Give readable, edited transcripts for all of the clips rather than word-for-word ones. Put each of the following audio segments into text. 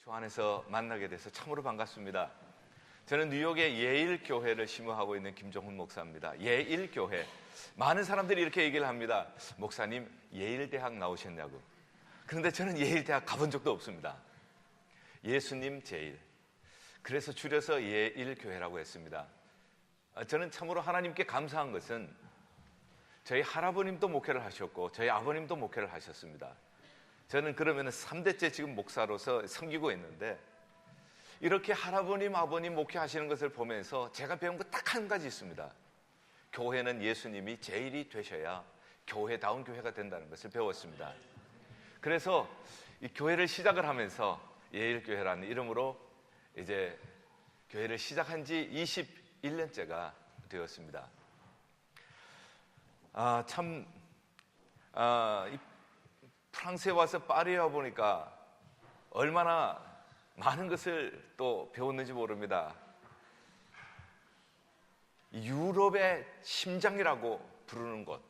주 안에서 만나게 돼서 참으로 반갑습니다. 저는 뉴욕의 예일교회를 심호하고 있는 김종훈 목사입니다. 예일교회, 많은 사람들이 이렇게 얘기를 합니다. 목사님, 예일대학 나오셨냐고. 그런데 저는 예일대학 가본 적도 없습니다. 예수님 제일, 그래서 줄여서 예일교회라고 했습니다. 저는 참으로 하나님께 감사한 것은 저희 할아버님도 목회를 하셨고 저희 아버님도 목회를 하셨습니다. 저는 그러면 3대째 지금 목사로서 섬기고 있는데, 이렇게 할아버님, 아버님 목회하시는 것을 보면서 제가 배운 거 딱 한 가지 있습니다. 교회는 예수님이 제일이 되셔야 교회다운 교회가 된다는 것을 배웠습니다. 그래서 이 교회를 시작을 하면서 예일교회라는 이름으로 이제 교회를 시작한 지 21년째가 되었습니다. 프랑스에 와서 파리에 와 보니까 얼마나 많은 것을 또 배웠는지 모릅니다. 유럽의 심장이라고 부르는 곳.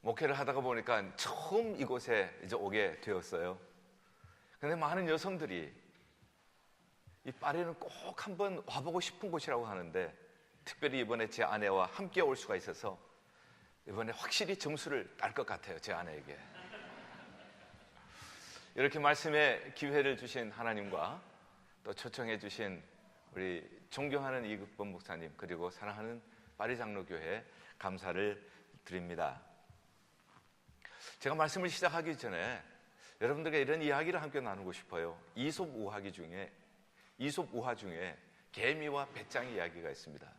목회를 하다가 보니까 처음 이곳에 이제 오게 되었어요. 그런데 많은 여성들이 이 파리는 꼭 한번 와보고 싶은 곳이라고 하는데, 특별히 이번에 제 아내와 함께 올 수가 있어서 이번에 확실히 점수를 딸 것 같아요, 제 아내에게. 이렇게 말씀의 기회를 주신 하나님과 또 초청해 주신 우리 존경하는 이국범 목사님, 그리고 사랑하는 파리 장로교회 감사를 드립니다. 제가 말씀을 시작하기 전에 여러분들과 이런 이야기를 함께 나누고 싶어요. 이솝 우화 중에 개미와 배짱 이야기가 있습니다.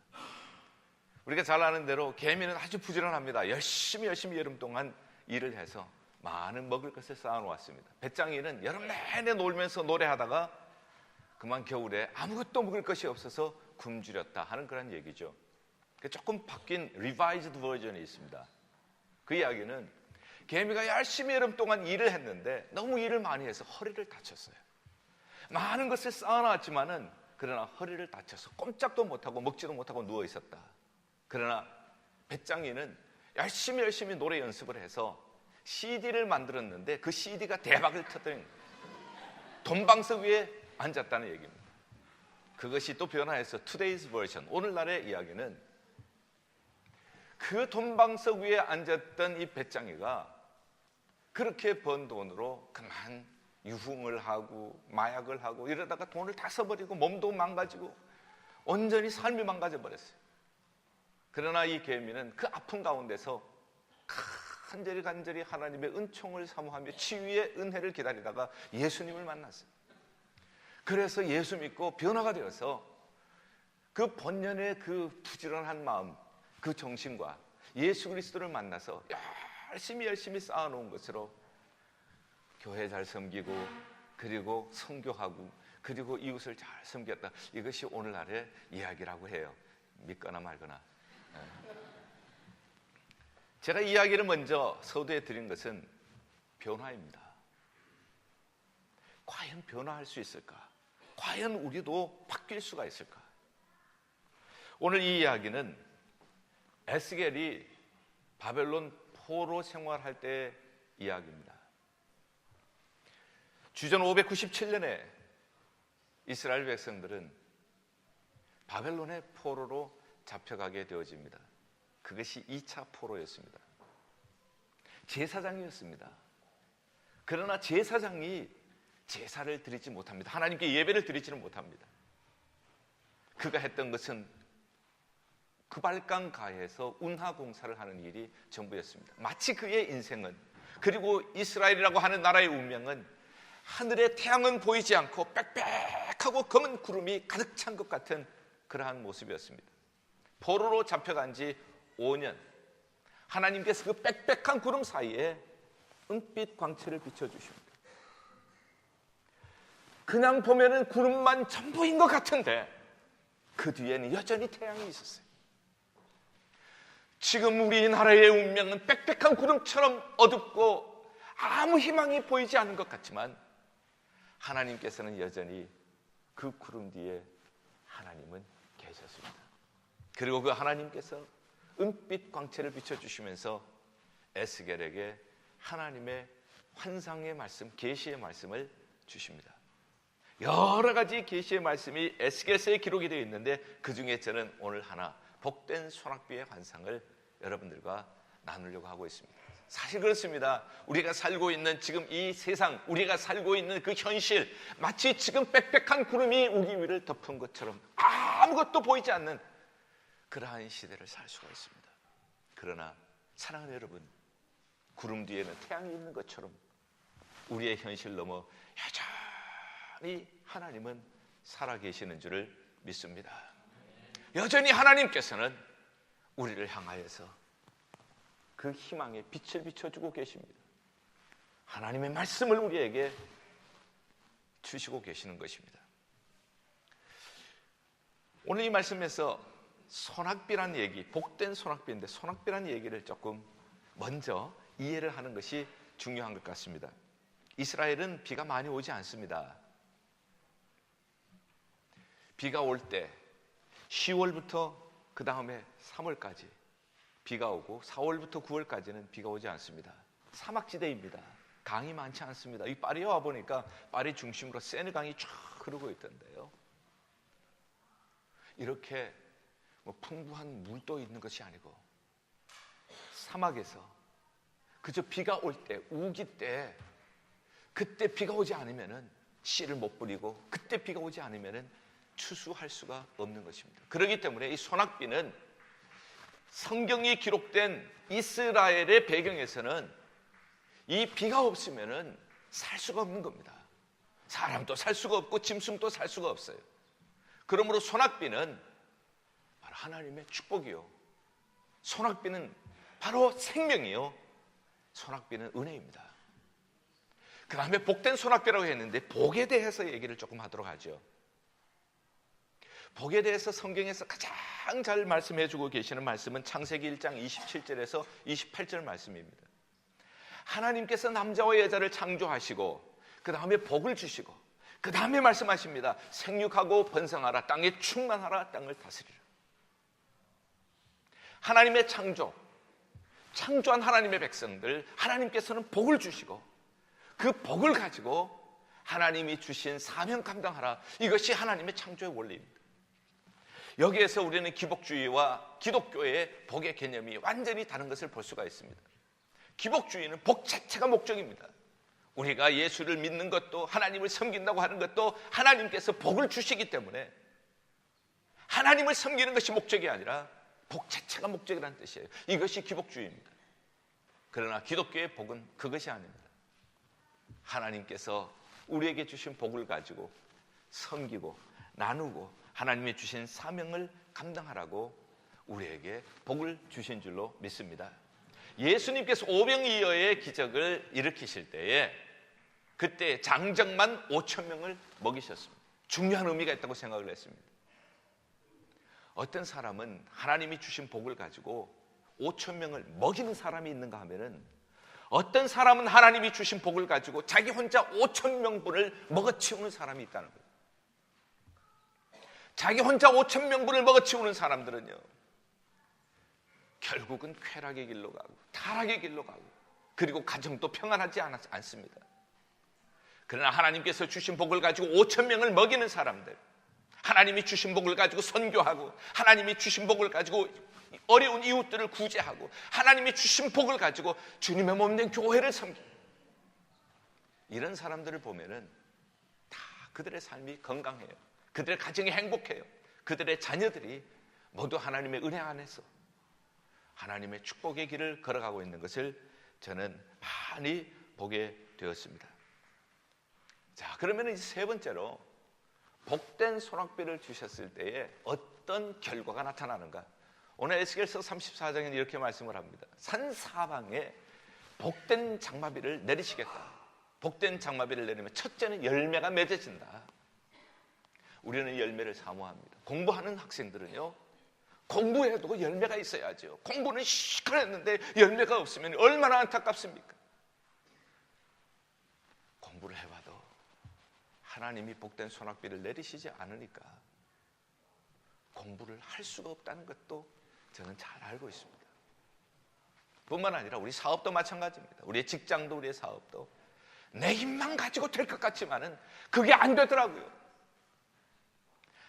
우리가 잘 아는 대로 개미는 아주 부지런합니다. 열심히 여름 동안 일을 해서 많은 먹을 것을 쌓아놓았습니다. 배짱이는 여름 내내 놀면서 노래하다가 그만 겨울에 아무것도 먹을 것이 없어서 굶주렸다 하는 그런 얘기죠. 조금 바뀐 리바이즈드 버전이 있습니다. 그 이야기는 개미가 열심히 여름 동안 일을 했는데 너무 일을 많이 해서 허리를 다쳤어요. 많은 것을 쌓아놨지만은 그러나 허리를 다쳐서 꼼짝도 못하고 먹지도 못하고 누워 있었다. 그러나 배짱이는 열심히 노래 연습을 해서 CD를 만들었는데 그 CD가 대박을 터뜨린 돈방석 위에 앉았다는 얘기입니다. 그것이 또 변화해서 Today's version, 오늘날의 이야기는 그 돈방석 위에 앉았던 이 배짱이가 그렇게 번 돈으로 그만 유흥을 하고 마약을 하고 이러다가 돈을 다 써버리고 몸도 망가지고 온전히 삶이 망가져 버렸어요. 그러나 이 개미는 그 아픔 가운데서 간절히 하나님의 은총을 사모하며 치유의 은혜를 기다리다가 예수님을 만났어요. 그래서 예수 믿고 변화가 되어서 그 본연의 그 부지런한 마음, 그 정신과 예수 그리스도를 만나서 열심히 쌓아놓은 것으로 교회 잘 섬기고, 그리고 선교하고, 그리고 이웃을 잘 섬겼다. 이것이 오늘날의 이야기라고 해요. 믿거나 말거나. 제가 이야기를 먼저 서두에 드린 것은 변화입니다. 과연 변화할 수 있을까? 과연 우리도 바뀔 수가 있을까? 오늘 이 이야기는 에스겔이 바벨론 포로 생활할 때의 이야기입니다. 주전 597년에 이스라엘 백성들은 바벨론의 포로로 잡혀가게 되어집니다. 그것이 2차 포로였습니다. 제사장이었습니다. 그러나 제사장이 제사를 드리지 못합니다. 하나님께 예배를 드리지는 못합니다. 그가 했던 것은 그발강가에서 운하공사를 하는 일이 전부였습니다. 마치 그의 인생은, 그리고 이스라엘이라고 하는 나라의 운명은 하늘에 태양은 보이지 않고 빽빽하고 검은 구름이 가득 찬 것 같은 그러한 모습이었습니다. 포로로 잡혀간 지 5년, 하나님께서 그 빽빽한 구름 사이에 은빛 광채를 비춰주십니다. 그냥 보면은 구름만 전부인 것 같은데 그 뒤에는 여전히 태양이 있었어요. 지금 우리나라의 운명은 빽빽한 구름처럼 어둡고 아무 희망이 보이지 않는 것 같지만, 하나님께서는 여전히 그 구름 뒤에 하나님은 계셨습니다. 그리고 그 하나님께서 은빛 광채를 비춰주시면서 에스겔에게 하나님의 환상의 말씀, 계시의 말씀을 주십니다. 여러 가지 계시의 말씀이 에스겔서에 기록이 되어 있는데 그 중에 저는 오늘 하나 복된 소낙비의 환상을 여러분들과 나누려고 하고 있습니다. 사실 그렇습니다. 우리가 살고 있는 지금 이 세상, 우리가 살고 있는 그 현실, 마치 지금 빽빽한 구름이 우리 위를 덮은 것처럼 아무것도 보이지 않는 그러한 시대를 살 수가 있습니다. 그러나 사랑하는 여러분, 구름 뒤에는 태양이 있는 것처럼 우리의 현실 넘어 여전히 하나님은 살아계시는 줄을 믿습니다. 여전히 하나님께서는 우리를 향하여서 그 희망의 빛을 비춰주고 계십니다. 하나님의 말씀을 우리에게 주시고 계시는 것입니다. 오늘 이 말씀에서 소낙비란 얘기, 복된 소낙비인데 소낙비란 얘기를 조금 먼저 이해를 하는 것이 중요한 것 같습니다. 이스라엘은 비가 많이 오지 않습니다. 비가 올 때 10월부터 그 다음에 3월까지 비가 오고 4월부터 9월까지는 비가 오지 않습니다. 사막지대입니다. 강이 많지 않습니다. 이 파리에 와 보니까 파리 중심으로 세느강이 쫙 흐르고 있던데요. 이렇게 풍부한 물도 있는 것이 아니고 사막에서 그저 비가 올 때, 우기 때 그때 비가 오지 않으면은 씨를 못 뿌리고 그때 비가 오지 않으면은 추수할 수가 없는 것입니다. 그렇기 때문에 이 소낙비는 성경이 기록된 이스라엘의 배경에서는 이 비가 없으면은 살 수가 없는 겁니다. 사람도 살 수가 없고 짐승도 살 수가 없어요. 그러므로 소낙비는 바로 하나님의 축복이요, 소낙비는 바로 생명이요, 소낙비는 은혜입니다. 그 다음에 복된 소낙비라고 했는데 복에 대해서 얘기를 조금 하도록 하죠. 복에 대해서 성경에서 가장 잘 말씀해주고 계시는 말씀은 창세기 1장 27절에서 28절 말씀입니다. 하나님께서 남자와 여자를 창조하시고 그 다음에 복을 주시고 그 다음에 말씀하십니다. 생육하고 번성하라, 땅에 충만하라, 땅을 다스리라. 하나님의 창조한 하나님의 백성들, 하나님께서는 복을 주시고 그 복을 가지고 하나님이 주신 사명 감당하라. 이것이 하나님의 창조의 원리입니다. 여기에서 우리는 기복주의와 기독교의 복의 개념이 완전히 다른 것을 볼 수가 있습니다. 기복주의는 복 자체가 목적입니다. 우리가 예수를 믿는 것도, 하나님을 섬긴다고 하는 것도 하나님께서 복을 주시기 때문에 하나님을 섬기는 것이 목적이 아니라 복 자체가 목적이라는 뜻이에요. 이것이 기복주의입니다. 그러나 기독교의 복은 그것이 아닙니다. 하나님께서 우리에게 주신 복을 가지고 섬기고 나누고 하나님이 주신 사명을 감당하라고 우리에게 복을 주신 줄로 믿습니다. 예수님께서 오병이어의 기적을 일으키실 때에 그때 장정만 5,000명을 먹이셨습니다. 중요한 의미가 있다고 생각을 했습니다. 어떤 사람은 하나님이 주신 복을 가지고 5,000명을 먹이는 사람이 있는가 하면은, 어떤 사람은 하나님이 주신 복을 가지고 자기 혼자 5,000명분을 먹어치우는 사람이 있다는 거예요. 자기 혼자 5,000명분을 먹어치우는 사람들은요, 결국은 쾌락의 길로 가고 타락의 길로 가고 그리고 가정도 평안하지 않습니다. 그러나 하나님께서 주신 복을 가지고 5,000명을 먹이는 사람들, 하나님이 주신 복을 가지고 선교하고 하나님이 주신 복을 가지고 어려운 이웃들을 구제하고 하나님이 주신 복을 가지고 주님의 몸된 교회를 섬기는 이런 사람들을 보면은 다 그들의 삶이 건강해요. 그들의 가정이 행복해요. 그들의 자녀들이 모두 하나님의 은혜 안에서 하나님의 축복의 길을 걸어가고 있는 것을 저는 많이 보게 되었습니다. 자, 그러면 이제 세 번째로 복된 소낙비를 주셨을 때에 어떤 결과가 나타나는가? 오늘 에스겔서 34장에는 이렇게 말씀을 합니다. 산 사방에 복된 장마비를 내리시겠다. 복된 장마비를 내리면 첫째는 열매가 맺어진다. 우리는 열매를 사모합니다. 공부하는 학생들은요, 공부해도 열매가 있어야죠. 공부는 시큰했는데 열매가 없으면 얼마나 안타깝습니까? 공부를 해봐도 하나님이 복된 소낙비를 내리시지 않으니까 공부를 할 수가 없다는 것도 저는 잘 알고 있습니다. 뿐만 아니라 우리 사업도 마찬가지입니다. 우리의 직장도 우리의 사업도 내 힘만 가지고 될 것 같지만은 그게 안 되더라고요.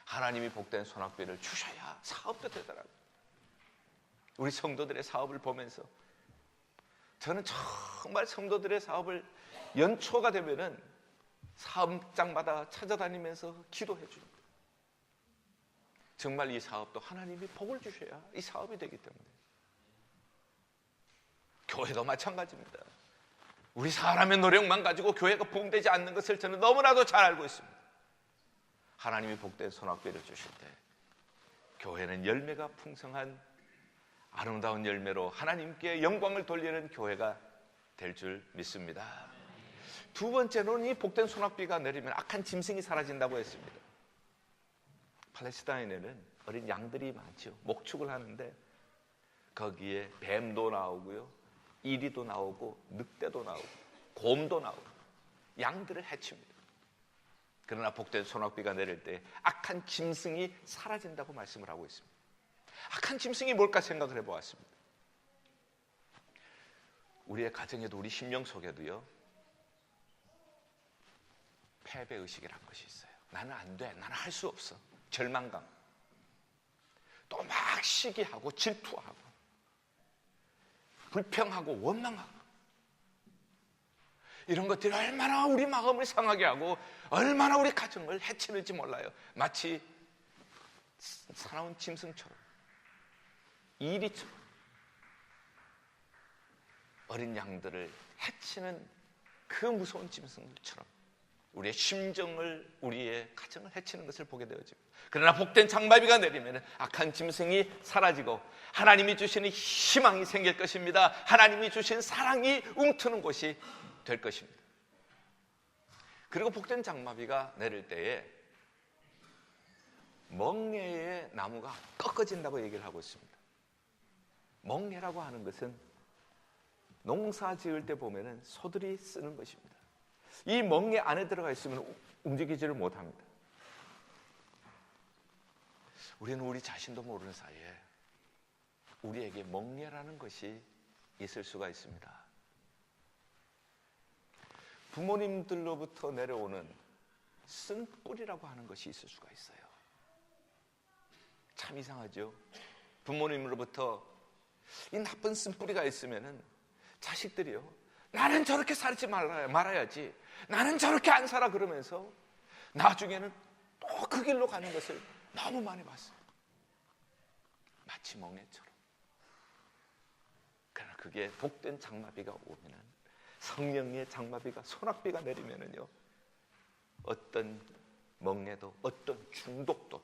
하나님이 복된 소낙비를 주셔야 사업도 되더라고요. 우리 성도들의 사업을 보면서 저는 정말 성도들의 사업을 연초가 되면은 사업장마다 찾아다니면서 기도해 줍니다. 정말 이 사업도 하나님이 복을 주셔야 이 사업이 되기 때문에. 교회도 마찬가지입니다. 우리 사람의 노력만 가지고 교회가 부흥되지 않는 것을 저는 너무나도 잘 알고 있습니다. 하나님이 복된 소낙비를 주실 때 교회는 열매가 풍성한 아름다운 열매로 하나님께 영광을 돌리는 교회가 될 줄 믿습니다. 두 번째로는 이 복된 소낙비가 내리면 악한 짐승이 사라진다고 했습니다. 팔레스타인에는 어린 양들이 많죠. 목축을 하는데 거기에 뱀도 나오고요, 이리도 나오고, 늑대도 나오고, 곰도 나오고, 양들을 해칩니다. 그러나 복된 소낙비가 내릴 때 악한 짐승이 사라진다고 말씀을 하고 있습니다. 악한 짐승이 뭘까 생각을 해보았습니다. 우리의 가정에도 우리 심령 속에도요, 패배의식이라는 것이 있어요. 나는 안 돼, 나는 할 수 없어, 절망감, 또 막 시기하고 질투하고 불평하고 원망하고, 이런 것들이 얼마나 우리 마음을 상하게 하고 얼마나 우리 가정을 해치는지 몰라요. 마치 사나운 짐승처럼, 이리처럼 어린 양들을 해치는 그 무서운 짐승들처럼 우리의 심정을, 우리의 가정을 해치는 것을 보게 되어집니다. 그러나 복된 장마비가 내리면 악한 짐승이 사라지고 하나님이 주시는 희망이 생길 것입니다. 하나님이 주신 사랑이 움트는 곳이 될 것입니다. 그리고 복된 장마비가 내릴 때에 멍에의 나무가 꺾어진다고 얘기를 하고 있습니다. 멍에라고 하는 것은 농사 지을 때 보면은 소들이 쓰는 것입니다. 이 멍에 안에 들어가 있으면 움직이지를 못합니다. 우리는 우리 자신도 모르는 사이에 우리에게 멍에라는 것이 있을 수가 있습니다. 부모님들로부터 내려오는 쓴뿌리라고 하는 것이 있을 수가 있어요. 참 이상하죠? 부모님으로부터 이 나쁜 쓴뿌리가 있으면은 자식들이요, 나는 저렇게 살지 말아야지, 나는 저렇게 안 살아, 그러면서 나중에는 또 그 길로 가는 것을 너무 많이 봤어요. 마치 멍에처럼. 그러나 그게 복된 장마비가 오면은, 성령의 장마비가, 소낙비가 내리면은요, 어떤 멍에도, 어떤 중독도,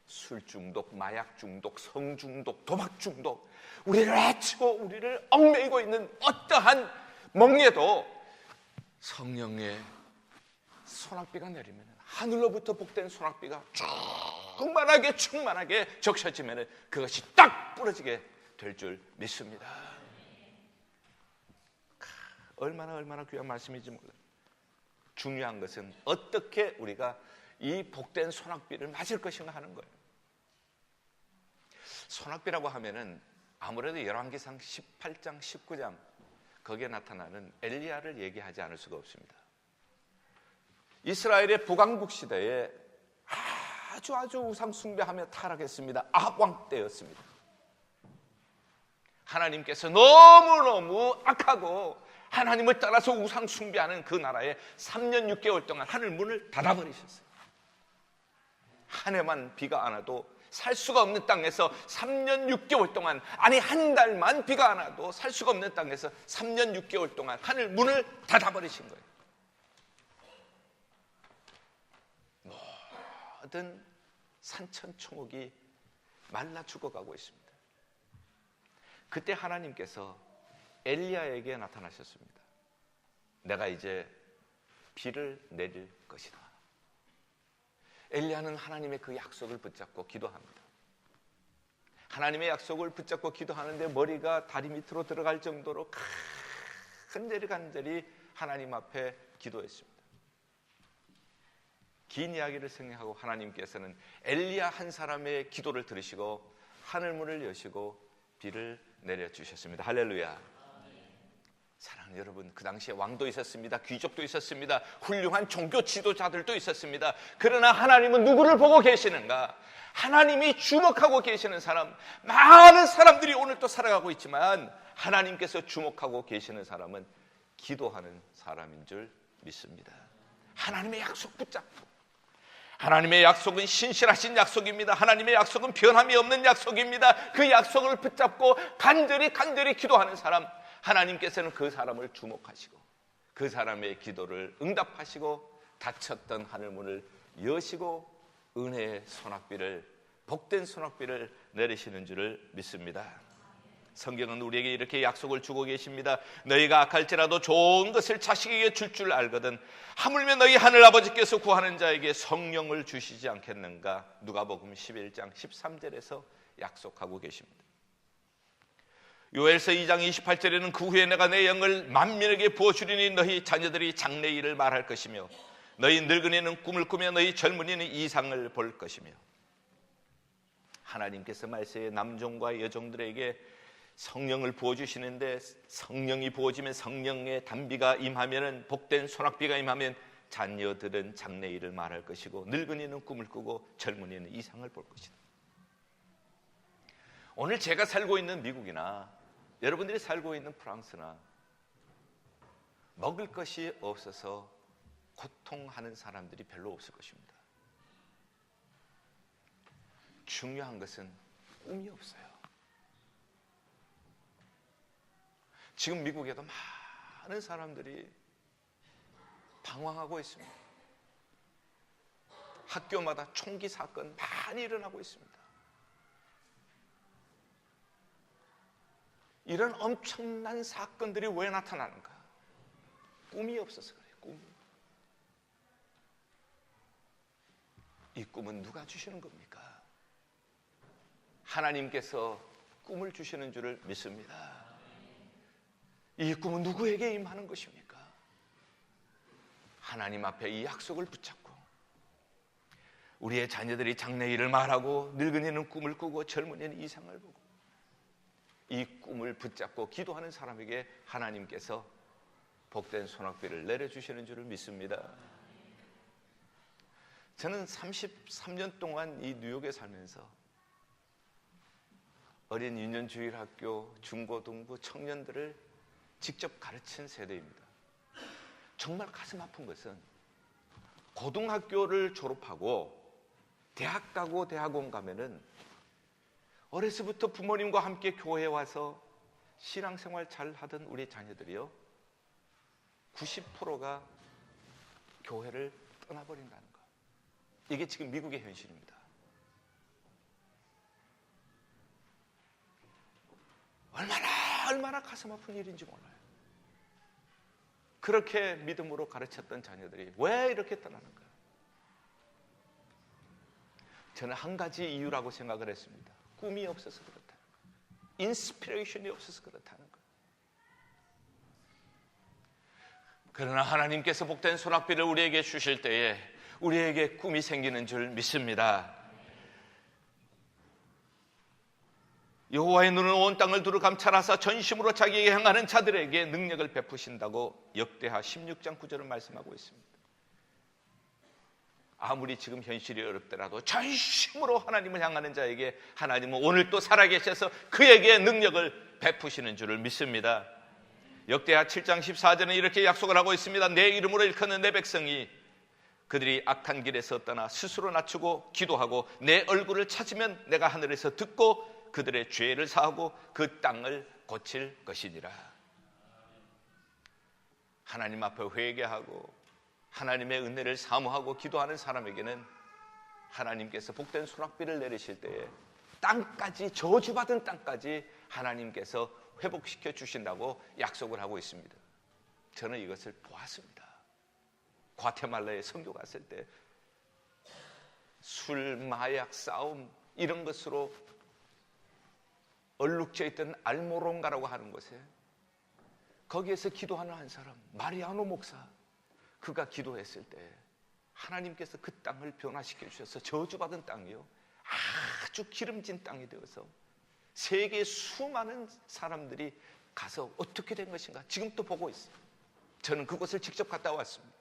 술 중독, 마약 중독, 성 중독, 도박 중독, 우리를 해치고 우리를 얽매이고 있는 어떠한 멍에도 성령의 소낙비가 내리면, 하늘로부터 복된 소낙비가 충만하게 적셔지면 그것이 딱 부러지게 될 줄 믿습니다. 얼마나 귀한 말씀인지 몰라요. 중요한 것은 어떻게 우리가 이 복된 소낙비를 맞을 것인가 하는 거예요. 소낙비라고 하면은 아무래도 열왕기상 18장, 19장 거기에 나타나는 엘리야를 얘기하지 않을 수가 없습니다. 이스라엘의 북왕국 시대에 아주 우상 숭배하며 타락했습니다. 아합 왕 때였습니다. 하나님께서 너무너무 악하고 하나님을 따라서 우상 숭배하는 그 나라에 3년 6개월 동안 하늘 문을 닫아버리셨어요. 한 해만 비가 안 와도 살 수가 없는 땅에서 3년 6개월 동안, 아니 한 달만 비가 안 와도 살 수가 없는 땅에서 3년 6개월 동안 하늘 문을 닫아버리신 거예요. 모든 산천초목이 말라 죽어가고 있습니다. 그때 하나님께서 엘리야에게 나타나셨습니다. 내가 이제 비를 내릴 것이다. 엘리야는 하나님의 그 약속을 붙잡고 기도합니다. 하나님의 약속을 붙잡고 기도하는데 머리가 다리 밑으로 들어갈 정도로 간절히 하나님 앞에 기도했습니다. 긴 이야기를 생략하고 하나님께서는 엘리야 한 사람의 기도를 들으시고 하늘문을 여시고 비를 내려주셨습니다. 할렐루야. 사랑하는 여러분, 그 당시에 왕도 있었습니다. 귀족도 있었습니다. 훌륭한 종교 지도자들도 있었습니다. 그러나 하나님은 누구를 보고 계시는가? 하나님이 주목하고 계시는 사람, 많은 사람들이 오늘 또 살아가고 있지만 하나님께서 주목하고 계시는 사람은 기도하는 사람인 줄 믿습니다. 하나님의 약속 붙잡고, 하나님의 약속은 신실하신 약속입니다. 하나님의 약속은 변함이 없는 약속입니다. 그 약속을 붙잡고 간절히 기도하는 사람, 하나님께서는 그 사람을 주목하시고 그 사람의 기도를 응답하시고 닫혔던 하늘문을 여시고 은혜의 소낙비를, 복된 소낙비를 내리시는 줄을 믿습니다. 성경은 우리에게 이렇게 약속을 주고 계십니다. 너희가 악할지라도 좋은 것을 자식에게 줄 줄 알거든 하물며 너희 하늘아버지께서 구하는 자에게 성령을 주시지 않겠는가? 누가복음 11장 13절에서 약속하고 계십니다. 요엘서 2장 28절에는 그 후에 내가 내 영을 만민에게 부어주리니 너희 자녀들이 장래일을 말할 것이며 너희 늙은이는 꿈을 꾸며 너희 젊은이는 이상을 볼 것이며, 하나님께서 말세에 남종과 여종들에게 성령을 부어주시는데 성령이 부어지면 성령의 단비가 임하면, 복된 소낙비가 임하면 자녀들은 장래일을 말할 것이고 늙은이는 꿈을 꾸고 젊은이는 이상을 볼 것이다. 오늘 제가 살고 있는 미국이나 여러분들이 살고 있는 프랑스나 먹을 것이 없어서 고통하는 사람들이 별로 없을 것입니다. 중요한 것은 꿈이 없어요. 지금 미국에도 많은 사람들이 방황하고 있습니다. 학교마다 총기 사건 많이 일어나고 있습니다. 이런 엄청난 사건들이 왜 나타나는가? 꿈이 없어서 그래요. 꿈이. 이 꿈은 누가 주시는 겁니까? 하나님께서 꿈을 주시는 줄을 믿습니다. 이 꿈은 누구에게 임하는 것입니까? 하나님 앞에 이 약속을 붙잡고 우리의 자녀들이 장래일을 말하고 늙은이는 꿈을 꾸고 젊은이는 이상을 보고 이 꿈을 붙잡고 기도하는 사람에게 하나님께서 복된 소낙비를 내려주시는 줄을 믿습니다. 저는 33년 동안 이 뉴욕에 살면서 어린 유년주일학교, 중고등부 청년들을 직접 가르친 세대입니다. 정말 가슴 아픈 것은 고등학교를 졸업하고 대학 가고 대학원 가면은 어려서부터 부모님과 함께 교회에 와서 신앙생활 잘 하던 우리 자녀들이요, 90%가 교회를 떠나버린다는 것. 이게 지금 미국의 현실입니다. 얼마나 가슴 아픈 일인지 몰라요. 그렇게 믿음으로 가르쳤던 자녀들이 왜 이렇게 떠나는가? 저는 한 가지 이유라고 생각을 했습니다. 꿈이 없어서 그렇다는 거예요. 인스피레이션이 없어서 그렇다는 거예요. 그러나 하나님께서 복된 소낙비를 우리에게 주실 때에 우리에게 꿈이 생기는 줄 믿습니다. 여호와의 눈은 온 땅을 두루 감찰하사 전심으로 자기에게 향하는 자들에게 능력을 베푸신다고 역대하 16장 9절을 말씀하고 있습니다. 아무리 지금 현실이 어렵더라도 전심으로 하나님을 향하는 자에게 하나님은 오늘 또 살아계셔서 그에게 능력을 베푸시는 줄을 믿습니다. 역대하 7장 14절은 이렇게 약속을 하고 있습니다. 내 이름으로 일컫는 내 백성이 그들이 악한 길에서 떠나 스스로 낮추고 기도하고 내 얼굴을 찾으면 내가 하늘에서 듣고 그들의 죄를 사하고 그 땅을 고칠 것이니라. 하나님 앞에 회개하고 하나님의 은혜를 사모하고 기도하는 사람에게는 하나님께서 복된 소낙비를 내리실 때에 땅까지, 저주받은 땅까지 하나님께서 회복시켜 주신다고 약속을 하고 있습니다. 저는 이것을 보았습니다. 과테말라에 선교 갔을 때 술, 마약, 싸움 이런 것으로 얼룩져 있던 알모론가라고 하는 곳에 거기에서 기도하는 한 사람, 마리아노 목사, 그가 기도했을 때 하나님께서 그 땅을 변화시켜 주셔서 저주받은 땅이요, 아주 기름진 땅이 되어서 세계의 수많은 사람들이 가서 어떻게 된 것인가 지금도 보고 있어요. 저는 그곳을 직접 갔다 왔습니다.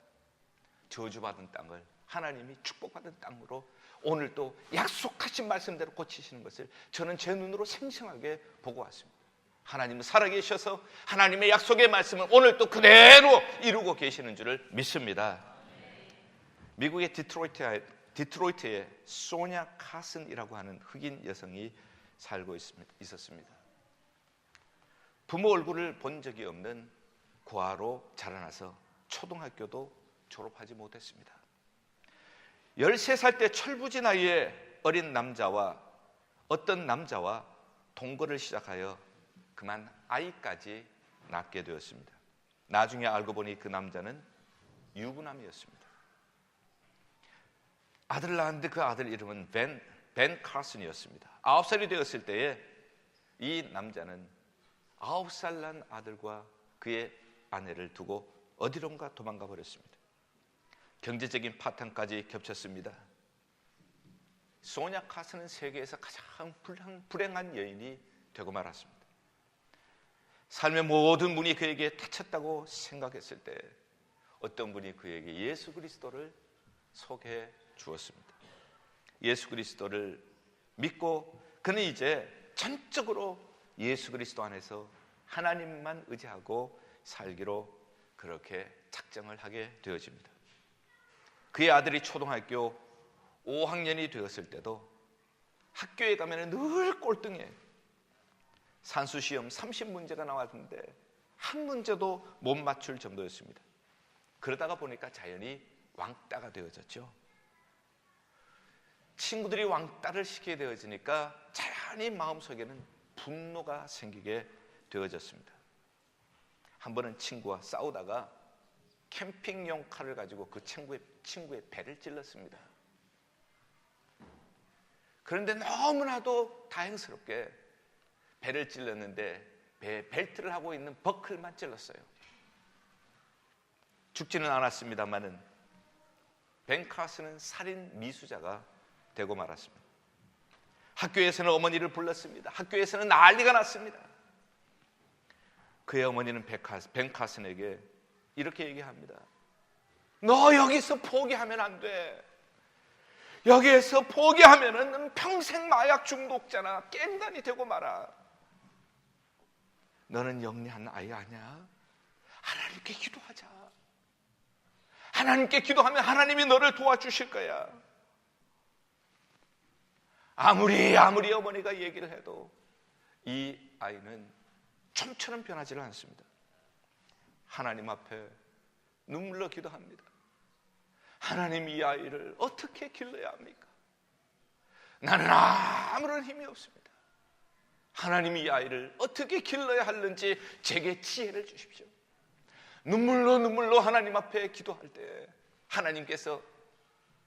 저주받은 땅을 하나님이 축복받은 땅으로 오늘도 약속하신 말씀대로 고치시는 것을 저는 제 눈으로 생생하게 보고 왔습니다. 하나님은 살아계셔서 하나님의 약속의 말씀을 오늘도 그대로 이루고 계시는 줄을 믿습니다. 미국의 디트로이트에 소냐 카슨이라고 하는 흑인 여성이 살고 있었습니다. 부모 얼굴을 본 적이 없는 고아로 자라나서 초등학교도 졸업하지 못했습니다. 13살 때 철부지 나이에 어린 남자와 어떤 남자와 동거를 시작하여 그만 아이까지 낳게 되었습니다. 나중에 알고 보니 그 남자는 유부남이었습니다. 아들을 낳았는데 그 아들 이름은 벤 카슨이었습니다. 9살이 되었을 때에 이 남자는 9살 난 아들과 그의 아내를 두고 어디론가 도망가 버렸습니다. 경제적인 파탄까지 겹쳤습니다. 소냐 카슨은 세계에서 가장 불행한 여인이 되고 말았습니다. 삶의 모든 문이 그에게 닫혔다고 생각했을 때 어떤 분이 그에게 예수 그리스도를 소개해 주었습니다. 예수 그리스도를 믿고 그는 이제 전적으로 예수 그리스도 안에서 하나님만 의지하고 살기로 그렇게 작정을 하게 되어집니다. 그의 아들이 초등학교 5학년이 되었을 때도 학교에 가면 늘 꼴등해. 산수시험 30문제가 나왔는데 한 문제도 못 맞출 정도였습니다. 그러다가 보니까 자연히 왕따가 되어졌죠. 친구들이 왕따를 시키게 되어지니까 자연히 마음속에는 분노가 생기게 되어졌습니다. 한 번은 친구와 싸우다가 캠핑용 칼을 가지고 그 친구의 배를 찔렀습니다. 그런데 너무나도 다행스럽게 배를 찔렀는데 배에 벨트를 하고 있는 버클만 찔렀어요. 죽지는 않았습니다만은 벤 카슨은 살인 미수자가 되고 말았습니다. 학교에서는 어머니를 불렀습니다. 학교에서는 난리가 났습니다. 그의 어머니는 벤 카슨에게 이렇게 얘기합니다. 너 여기서 포기하면 안 돼. 여기에서 포기하면은 평생 마약 중독자나 깽단이 되고 말아. 너는 영리한 아이 아니야? 하나님께 기도하자. 하나님께 기도하면 하나님이 너를 도와주실 거야. 아무리 어머니가 얘기를 해도 이 아이는 좀처럼 변하지를 않습니다. 하나님 앞에 눈물로 기도합니다. 하나님, 이 아이를 어떻게 길러야 합니까? 나는 아무런 힘이 없습니다. 하나님, 이 아이를 어떻게 길러야 하는지 제게 지혜를 주십시오. 눈물로 하나님 앞에 기도할 때 하나님께서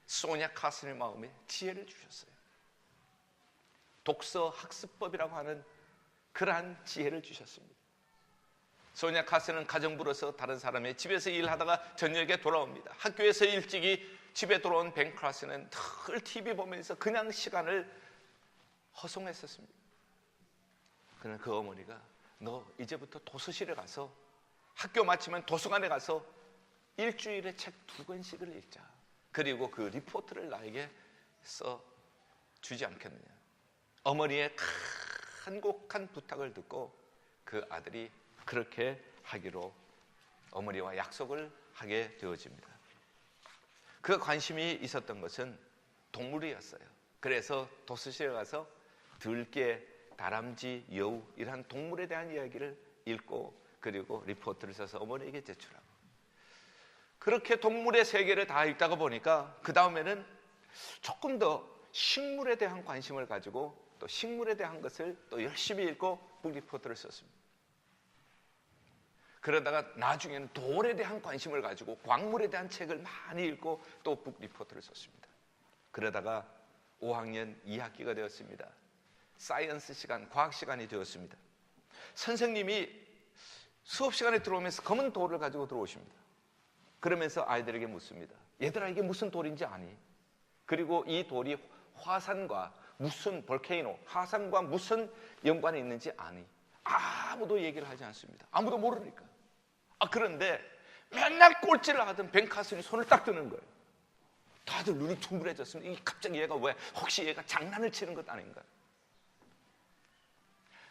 소냐 카슨의 마음에 지혜를 주셨어요. 독서 학습법이라고 하는 그러한 지혜를 주셨습니다. 소냐 카슨은 가정부로서 다른 사람의 집에서 일하다가 저녁에 돌아옵니다. 학교에서 일찍이 집에 돌아온 벤 카슨은 늘 TV 보면서 그냥 시간을 허송했었습니다. 그러나 그 어머니가 너 이제부터 도서실에 가서 학교 마치면 도서관에 가서 일주일에 책 2권씩을 읽자. 그리고 그 리포트를 나에게 써 주지 않겠느냐. 어머니의 간곡한 부탁을 듣고 그 아들이 그렇게 하기로 어머니와 약속을 하게 되어집니다. 그 관심이 있었던 것은 동물이었어요. 그래서 도서실에 가서 들깨, 다람쥐, 여우 이러한 동물에 대한 이야기를 읽고 그리고 리포트를 써서 어머니에게 제출하고 그렇게 동물의 세계를 다 읽다가 보니까 그 다음에는 조금 더 식물에 대한 관심을 가지고 또 식물에 대한 것을 또 열심히 읽고 북리포트를 썼습니다. 그러다가 나중에는 돌에 대한 관심을 가지고 광물에 대한 책을 많이 읽고 또 북리포트를 썼습니다. 그러다가 5학년 2학기가 되었습니다. 사이언스 시간, 과학 시간이 되었습니다. 선생님이 수업 시간에 들어오면서 검은 돌을 가지고 들어오십니다. 그러면서 아이들에게 묻습니다. 얘들아, 이게 무슨 돌인지 아니? 그리고 이 돌이 화산과 무슨 볼케이노, 화산과 무슨 연관이 있는지 아니? 아무도 얘기를 하지 않습니다. 아무도 모르니까. 그런데 맨날 꼴찌를 하던 벤 카슨이 손을 딱 드는 거예요. 다들 눈이 둥그레졌습니다. 갑자기 얘가 왜, 혹시 얘가 장난을 치는 것 아닌가?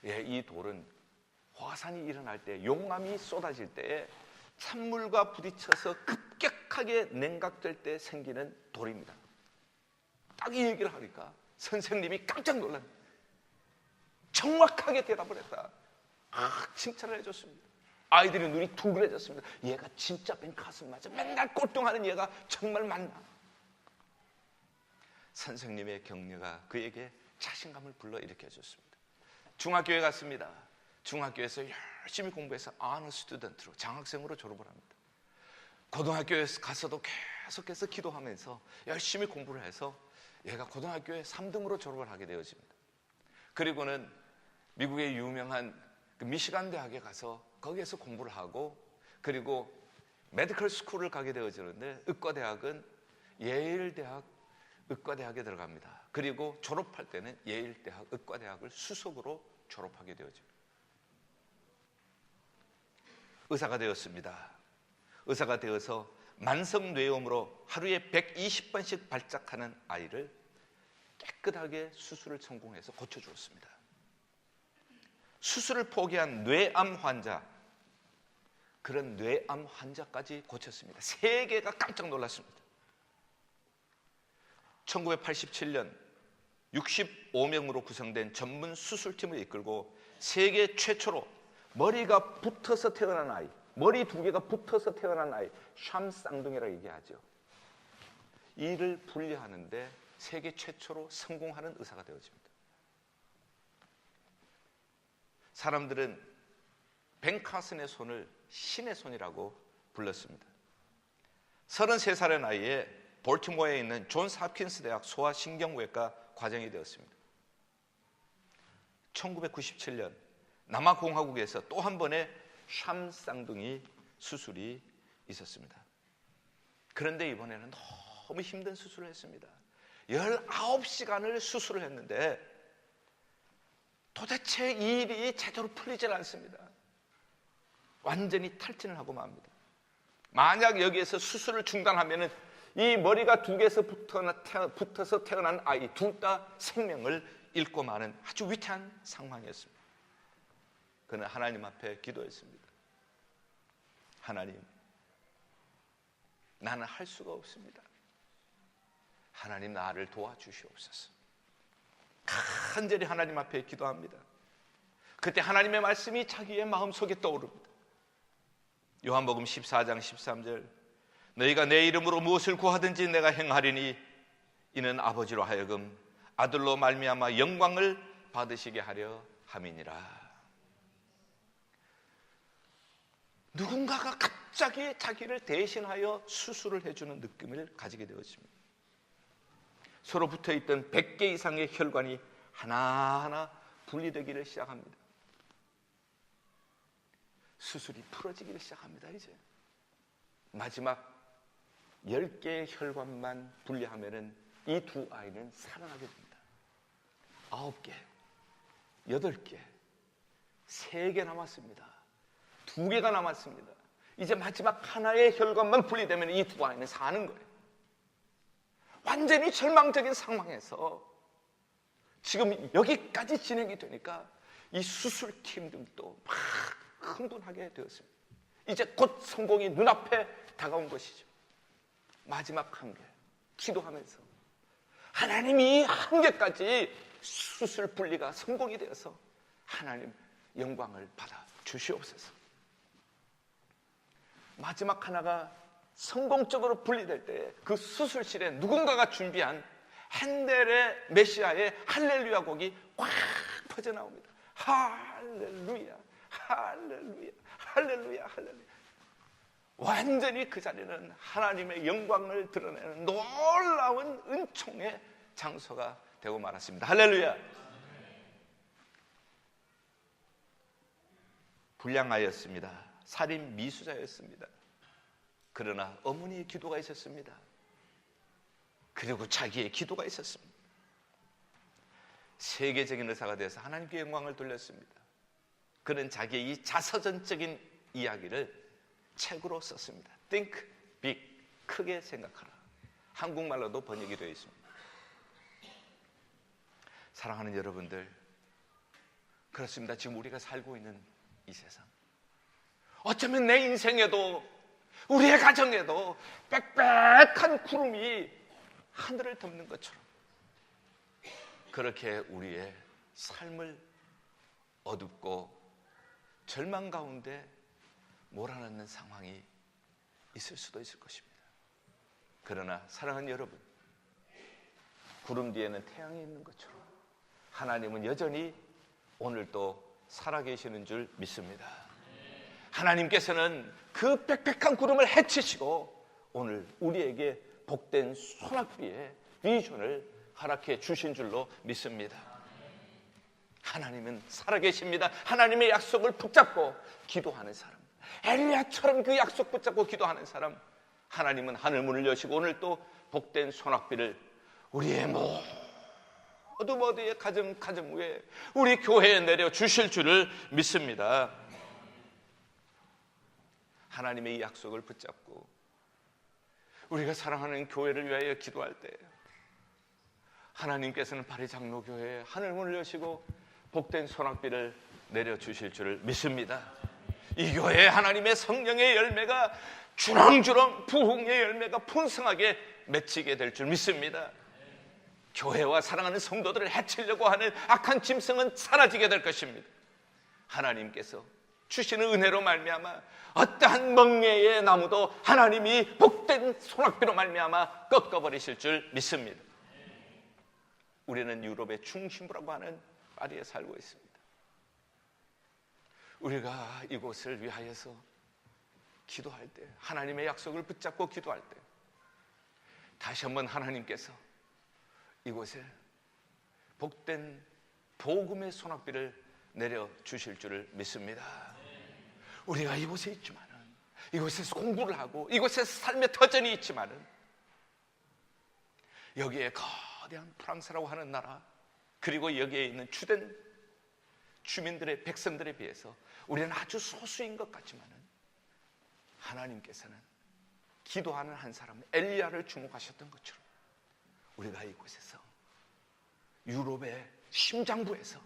예, 이 돌은 화산이 일어날 때, 용암이 쏟아질 때에 찬물과 부딪혀서 급격하게 냉각될 때 생기는 돌입니다. 딱 이 얘기를 하니까 선생님이 깜짝 놀랐어요. 정확하게 대답을 했다. 칭찬을 해줬습니다. 아이들이 눈이 둥그레졌습니다. 얘가 진짜 벤 카슨 맞아. 맨날 꼴등하는 얘가 정말 맞나? 선생님의 격려가 그에게 자신감을 불러일으켜 줬습니다. 중학교에 갔습니다. 중학교에서 열심히 공부해서 아너 스튜던트로, 장학생으로 졸업을 합니다. 고등학교에 가서도 계속해서 기도하면서 열심히 공부를 해서 얘가 고등학교에 3등으로 졸업을 하게 되어집니다. 그리고는 미국의 유명한 미시간 대학에 가서 거기에서 공부를 하고, 그리고 메디컬 스쿨을 가게 되어지는데 의과대학은 예일대학 의과대학에 들어갑니다. 그리고 졸업할 때는 예일대학 의과대학을 수석으로 졸업하게 되어집니다. 의사가 되었습니다. 의사가 되어서 만성뇌염으로 하루에 120번씩 발작하는 아이를 깨끗하게 수술을 성공해서 고쳐주었습니다. 수술을 포기한 뇌암 환자, 그런 뇌암 환자까지 고쳤습니다. 세계가 깜짝 놀랐습니다. 1987년 65명으로 구성된 전문 수술팀을 이끌고 세계 최초로 머리가 붙어서 태어난 아이, 머리 두 개가 붙어서 태어난 아이, 샴 쌍둥이라고 얘기하죠. 이를 분리하는데 세계 최초로 성공하는 의사가 되어집니다. 사람들은 벤 카슨의 손을 신의 손이라고 불렀습니다. 33살의 나이에 볼티모어에 있는 존스 홉킨스 대학 소아신경외과 과장이 되었습니다. 1997년 남아공화국에서 또 한 번의 샴 쌍둥이 수술이 있었습니다. 그런데 이번에는 너무 힘든 수술을 했습니다. 19시간을 수술을 했는데 도대체 이 일이 제대로 풀리질 않습니다. 완전히 탈진을 하고 맙니다. 만약 여기에서 수술을 중단하면 이 머리가 두 개에서 붙어서 태어난 아이 둘 다 생명을 잃고 마는 아주 위태한 상황이었습니다. 그는 하나님 앞에 기도했습니다. 하나님, 나는 할 수가 없습니다. 하나님, 나를 도와주시옵소서. 간절히 하나님 앞에 기도합니다. 그때 하나님의 말씀이 자기의 마음속에 떠오릅니다. 요한복음 14장 13절, 너희가 내 이름으로 무엇을 구하든지 내가 행하리니 이는 아버지로 하여금 아들로 말미암아 영광을 받으시게 하려 함이니라. 누군가가 갑자기 자기를 대신하여 수술을 해주는 느낌을 가지게 되었습니다. 서로 붙어있던 100개 이상의 혈관이 하나하나 분리되기를 시작합니다. 수술이 풀어지기를 시작합니다. 이제 마지막 10개의 혈관만 분리하면 이 두 아이는 살아나게 됩니다. 9개, 8개, 3개 남았습니다. 2개가 남았습니다. 이제 마지막 하나의 혈관만 분리되면 이 두 아이는 사는 거예요. 완전히 절망적인 상황에서 지금 여기까지 진행이 되니까 이 수술팀들도 막 흥분하게 되었습니다. 이제 곧 성공이 눈앞에 다가온 것이죠. 마지막 한계, 기도하면서 하나님이 한계까지 수술 분리가 성공이 되어서 하나님 영광을 받아 주시옵소서. 마지막 하나가 성공적으로 분리될 때 그 수술실에 누군가가 준비한 핸델의 메시아의 할렐루야 곡이 꽉 퍼져나옵니다. 할렐루야, 할렐루야, 할렐루야, 할렐루야. 완전히 그 자리는 하나님의 영광을 드러내는 놀라운 은총의 장소가 되고 말았습니다. 할렐루야. 불량하였습니다. 살인 미수자였습니다. 그러나 어머니의 기도가 있었습니다. 그리고 자기의 기도가 있었습니다. 세계적인 의사가 되어서 하나님께 영광을 돌렸습니다. 그는 자기의 이 자서전적인 이야기를 책으로 썼습니다. Think big, 크게 생각하라. 한국말로도 번역이 되어 있습니다. 사랑하는 여러분들, 그렇습니다. 지금 우리가 살고 있는 이 세상, 어쩌면 내 인생에도 우리의 가정에도 빽빽한 구름이 하늘을 덮는 것처럼 그렇게 우리의 삶을 어둡고 절망 가운데 몰아넣는 상황이 있을 수도 있을 것입니다. 그러나 사랑하는 여러분, 구름 뒤에는 태양이 있는 것처럼 하나님은 여전히 오늘도 살아계시는 줄 믿습니다. 하나님께서는 그 빽빽한 구름을 헤치시고 오늘 우리에게 복된 소낙비의 비전을 허락해 주신 줄로 믿습니다. 하나님은 살아계십니다. 하나님의 약속을 붙잡고 기도하는 사람, 엘리야처럼 그 약속 붙잡고 기도하는 사람, 하나님은 하늘문을 여시고 오늘 또 복된 소낙비를 우리의 모두의 가정 위에, 우리 교회에 내려 주실 줄을 믿습니다. 하나님의 이 약속을 붙잡고 우리가 사랑하는 교회를 위하여 기도할 때 하나님께서는 파리 장로교회에 하늘문을 여시고 복된 소낙비를 내려주실 줄을 믿습니다. 이 교회에 하나님의 성령의 열매가 주렁주렁, 부흥의 열매가 풍성하게 맺히게 될 줄 믿습니다. 교회와 사랑하는 성도들을 해치려고 하는 악한 짐승은 사라지게 될 것입니다. 하나님께서 주시는 은혜로 말미암아 어떠한 멍에의 나무도 하나님이 복된 소낙비로 말미암아 꺾어버리실 줄 믿습니다. 우리는 유럽의 중심부라고 하는 파리에 살고 있습니다. 우리가 이곳을 위하여서 기도할 때, 하나님의 약속을 붙잡고 기도할 때 다시 한번 하나님께서 이곳에 복된 복음의 소낙비를 내려주실 줄을 믿습니다. 우리가 이곳에 있지만은, 이곳에서 공부를 하고 이곳에서 삶의 터전이 있지만은, 여기에 거대한 프랑스라고 하는 나라, 그리고 여기에 있는 주된 주민들의, 백성들에 비해서 우리는 아주 소수인 것 같지만은 하나님께서는 기도하는 한 사람 엘리야를 주목하셨던 것처럼 우리가 이곳에서 유럽의 심장부에서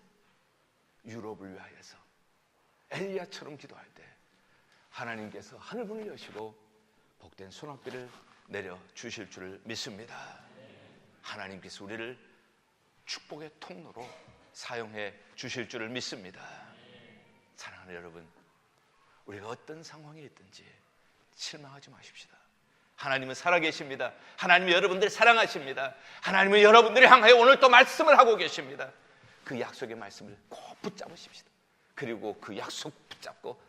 유럽을 위하여서 엘리야처럼 기도할 때 하나님께서 하늘문을 여시고 복된 소낙비를 내려주실 줄을 믿습니다. 하나님께서 우리를 축복의 통로로 사용해 주실 줄을 믿습니다. 사랑하는 여러분, 우리가 어떤 상황에 있든지 실망하지 마십시다. 하나님은 살아계십니다. 하나님은 여러분들을 사랑하십니다. 하나님은 여러분들을 향하여 오늘 또 말씀을 하고 계십니다. 그 약속의 말씀을 꼭 붙잡으십시다. 그리고 그 약속 붙잡고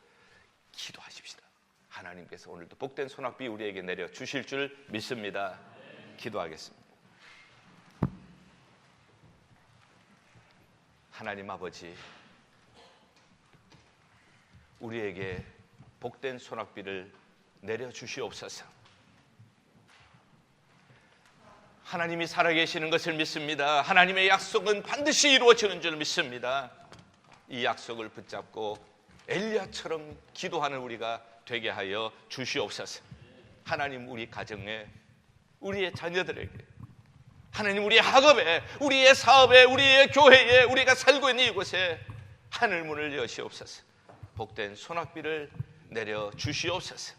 기도하십시다. 하나님께서 오늘도 복된 소낙비 우리에게 내려 주실 줄 믿습니다. 기도하겠습니다. 하나님 아버지, 우리에게 복된 소낙비를 내려 주시옵소서. 하나님이 살아계시는 것을 믿습니다. 하나님의 약속은 반드시 이루어지는 줄 믿습니다. 이 약속을 붙잡고 엘리야처럼 기도하는 우리가 되게 하여 주시옵소서. 하나님, 우리 가정에, 우리의 자녀들에게, 하나님 우리의 학업에, 우리의 사업에, 우리의 교회에, 우리가 살고 있는 이곳에 하늘문을 여시옵소서. 복된 소낙비를 내려 주시옵소서.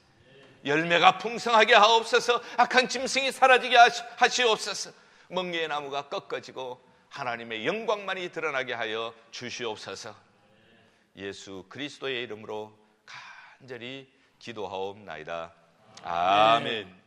열매가 풍성하게 하옵소서. 악한 짐승이 사라지게 하시옵소서. 멍게의 나무가 꺾어지고 하나님의 영광만이 드러나게 하여 주시옵소서. 예수 그리스도의 이름으로 간절히 기도하옵나이다. 아멘.